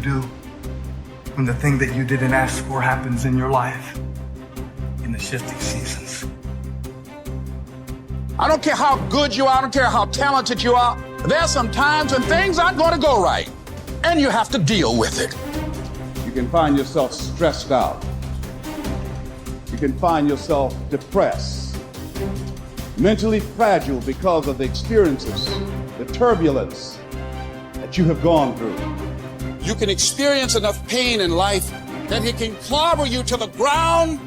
do when the thing that you didn't ask for happens in your life in the shifting seasons. I don't care how good you are, I don't care how talented you are. There are some times when things aren't going to go right, and you have to deal with it. You can find yourself stressed out. You can find yourself depressed, mentally fragile because of the experiences, the turbulence that you have gone through. You can experience enough pain in life that it can clobber you to the ground,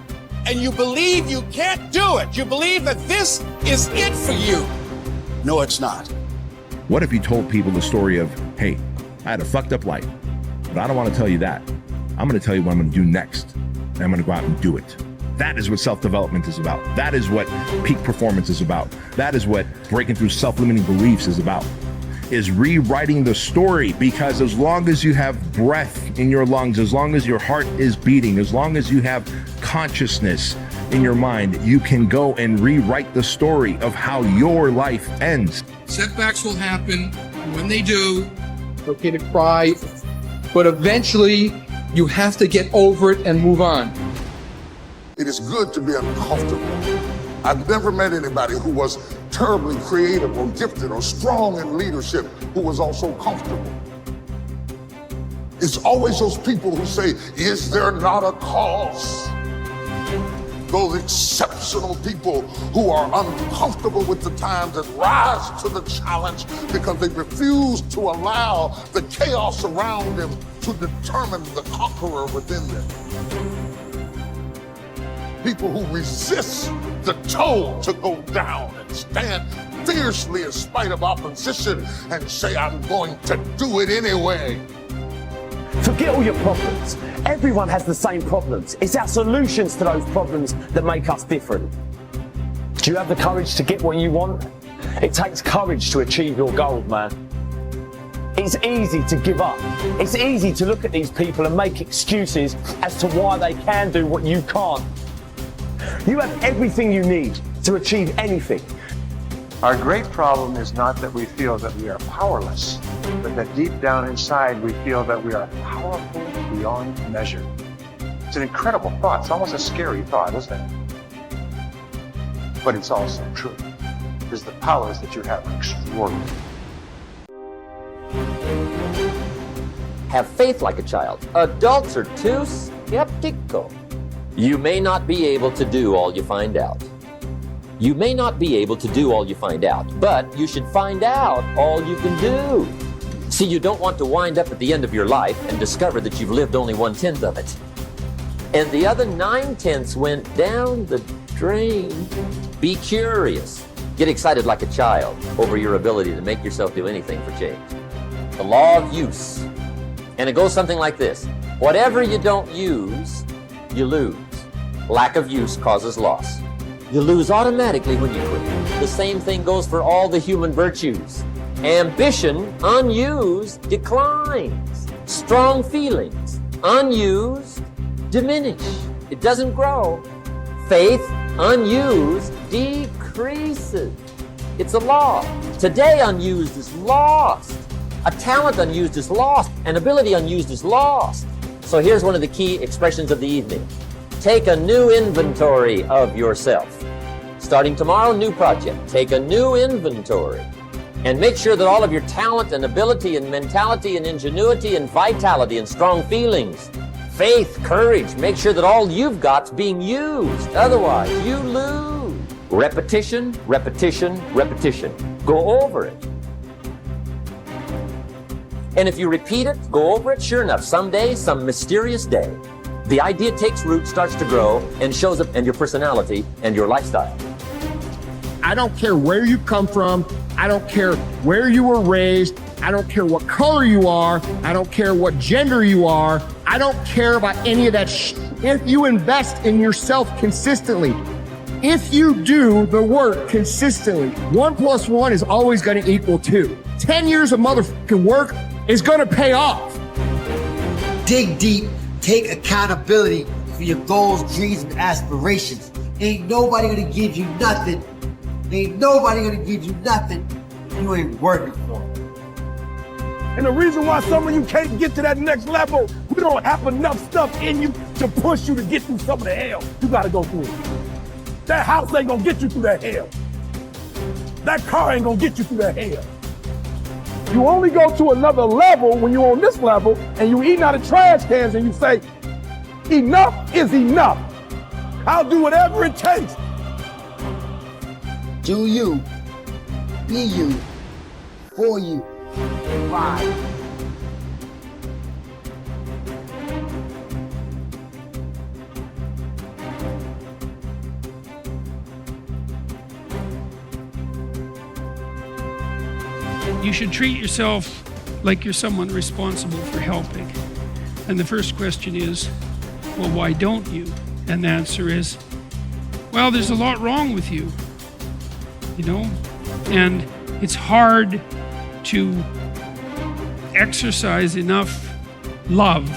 and you believe you can't do it. You believe that this is it for you. No, it's not. What if you told people the story of, hey, I had a fucked up life, but I don't want to tell you that. I'm going to tell you what I'm going to do next, and I'm going to go out and do it. That is what self-development is about. That is what peak performance is about. That is what breaking through self-limiting beliefs is about, is rewriting the story. Because as long as you have breath in your lungs, as long as your heart is beating, as long as you have consciousness in your mind, you can go and rewrite the story of how your life ends. Setbacks will happen. When they do, it's okay to cry, but eventually you have to get over it and move on. It is good to be uncomfortable. I've never met anybody who was terribly creative or gifted or strong in leadership who was also comfortable. It's always those people who say, is there not a cause? Those exceptional people who are uncomfortable with the times and rise to the challenge because they refuse to allow the chaos around them to determine the conqueror within them. People who resist the toe to go down and stand fiercely in spite of opposition and say, I'm going to do it anyway. Forget all your problems. Everyone has the same problems. It's our solutions to those problems that make us different. Do you have the courage to get what you want? It takes courage to achieve your goals, man. It's easy to give up. It's easy to look at these people and make excuses as to why they can do what you can't. You have everything you need to achieve anything. Our great problem is not that we feel that we are powerless, but that deep down inside we feel that we are powerful beyond measure. It's an incredible thought. It's almost a scary thought, isn't it? But it's also true, because the powers that you have are extraordinary. Have faith like a child. Adults are too skeptical. You may not be able to do all you find out. You may not be able to do all you find out, but you should find out all you can do. See, you don't want to wind up at the end of your life and discover that you've lived only 1/10 of it. And the other 9/10 went down the drain. Be curious. Get excited like a child over your ability to make yourself do anything for change. The law of use. And it goes something like this. Whatever you don't use, you lose. Lack of use causes loss. You lose automatically when you quit. The same thing goes for all the human virtues. Ambition, unused, declines. Strong feelings, unused, diminish. It doesn't grow. Faith, unused, decreases. It's a law. Today unused is lost. A talent unused is lost. An ability unused is lost. So here's one of the key expressions of the evening. Take a new inventory of yourself. Starting tomorrow, new project. Take a new inventory and make sure that all of your talent and ability and mentality and ingenuity and vitality and strong feelings, faith, courage, make sure that all you've got's being used. Otherwise, you lose. Repetition, repetition, repetition. Go over it. And if you repeat it, go over it, sure enough, someday, some mysterious day, the idea takes root, starts to grow, and shows up in your personality and your lifestyle. I don't care where you come from. I don't care where you were raised. I don't care what color you are. I don't care what gender you are. I don't care about any of that If you invest in yourself consistently, if you do the work consistently, 1 + 1 is always going to equal 2. 10 years of motherfucking work is going to pay off. Dig deep. Take accountability for your goals, dreams, and aspirations. Ain't nobody gonna give you nothing. Ain't nobody gonna give you nothing you ain't working for. And the reason why some of you can't get to that next level, we don't have enough stuff in you to push you to get through some of the hell you gotta go through. That house ain't gonna get you through that hell. That car ain't gonna get you through that hell. You only go to another level when you're on this level and you eating out of trash cans and you say, enough is enough. I'll do whatever it takes. Do you, be you, for you. Right. You should treat yourself like you're someone responsible for helping. And the first question is, well, why don't you? And the answer is, well, there's a lot wrong with you, you know? And it's hard to exercise enough love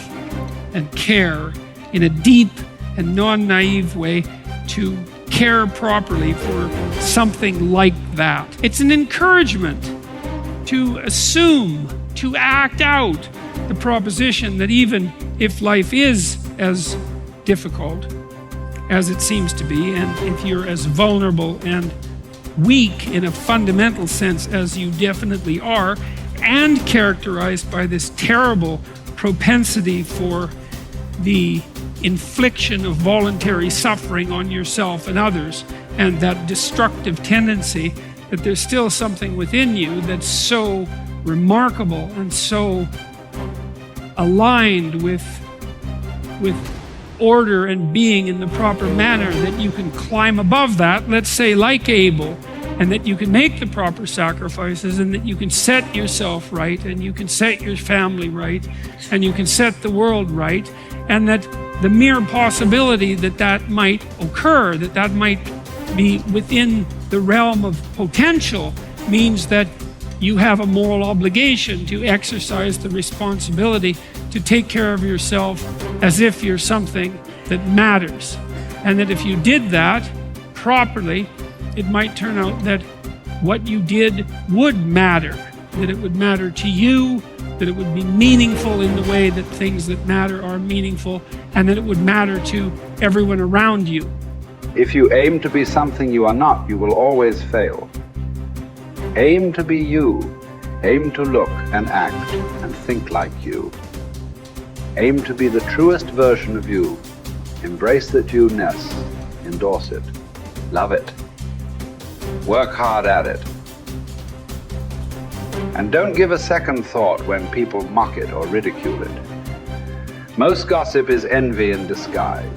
and care in a deep and non-naive way to care properly for something like that. It's an encouragement to assume, to act out the proposition that even if life is as difficult as it seems to be, and if you're as vulnerable and weak in a fundamental sense as you definitely are, and characterized by this terrible propensity for the infliction of voluntary suffering on yourself and others, and that destructive tendency, that there's still something within you that's so remarkable and so aligned with order and being in the proper manner that you can climb above that, let's say like Abel, and that you can make the proper sacrifices, and that you can set yourself right, and you can set your family right, and you can set the world right, and that the mere possibility that that might occur, that that might be within the realm of potential, means that you have a moral obligation to exercise the responsibility to take care of yourself as if you're something that matters. And that if you did that properly, it might turn out that what you did would matter, that it would matter to you, that it would be meaningful in the way that things that matter are meaningful, and that it would matter to everyone around you. If you aim to be something you are not, you will always fail. Aim to be you. Aim to look and act and think like you. Aim to be the truest version of you. Embrace that you-ness. Endorse it. Love it. Work hard at it. And don't give a second thought when people mock it or ridicule it. Most gossip is envy in disguise.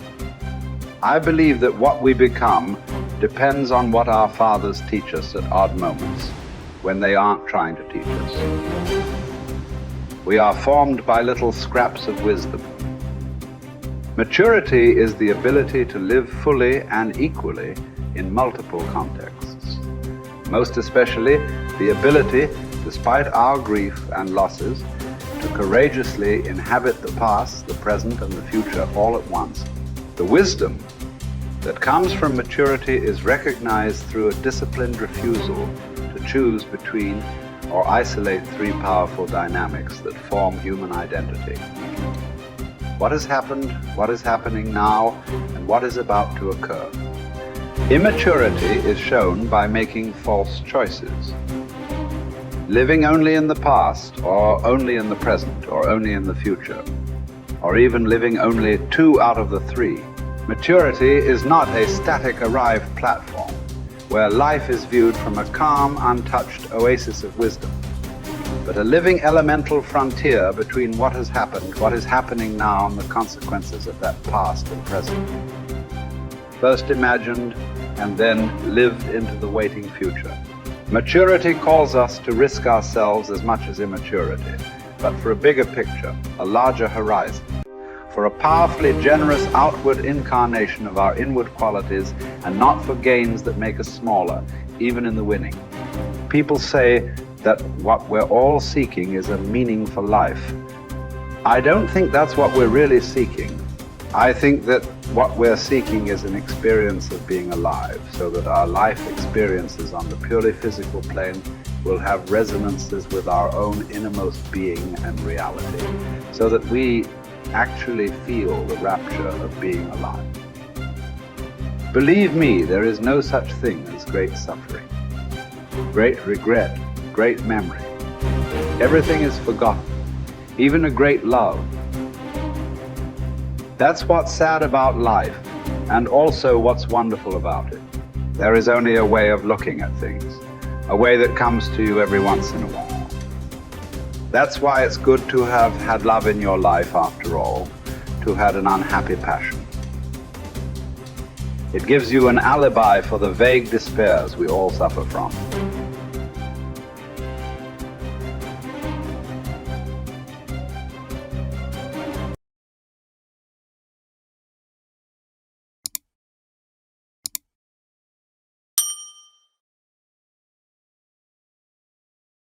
I believe that what we become depends on what our fathers teach us at odd moments, when they aren't trying to teach us. We are formed by little scraps of wisdom. Maturity is the ability to live fully and equally in multiple contexts. Most especially, the ability, despite our grief and losses, to courageously inhabit the past, the present, and the future all at once. The wisdom that comes from maturity is recognized through a disciplined refusal to choose between or isolate three powerful dynamics that form human identity. What has happened, what is happening now, and what is about to occur. Immaturity is shown by making false choices. Living only in the past, or only in the present, or only in the future, or even living only 2 out of the 3. Maturity is not a static arrived platform where life is viewed from a calm, untouched oasis of wisdom, but a living elemental frontier between what has happened, what is happening now, and the consequences of that past and present. First imagined and then lived into the waiting future. Maturity calls us to risk ourselves as much as immaturity, but for a bigger picture, a larger horizon, for a powerfully generous outward incarnation of our inward qualities, and not for gains that make us smaller, even in the winning. People say that what we're all seeking is a meaningful life. I don't think that's what we're really seeking. I think that what we're seeking is an experience of being alive, so that our life experiences on the purely physical plane will have resonances with our own innermost being and reality, so that we actually feel the rapture of being alive. Believe me, there is no such thing as great suffering, great regret, great memory. Everything is forgotten, even a great love. That's what's sad about life, and also what's wonderful about it. There is only a way of looking at things, a way that comes to you every once in a while. That's why it's good to have had love in your life after all, to have had an unhappy passion. It gives you an alibi for the vague despairs we all suffer from.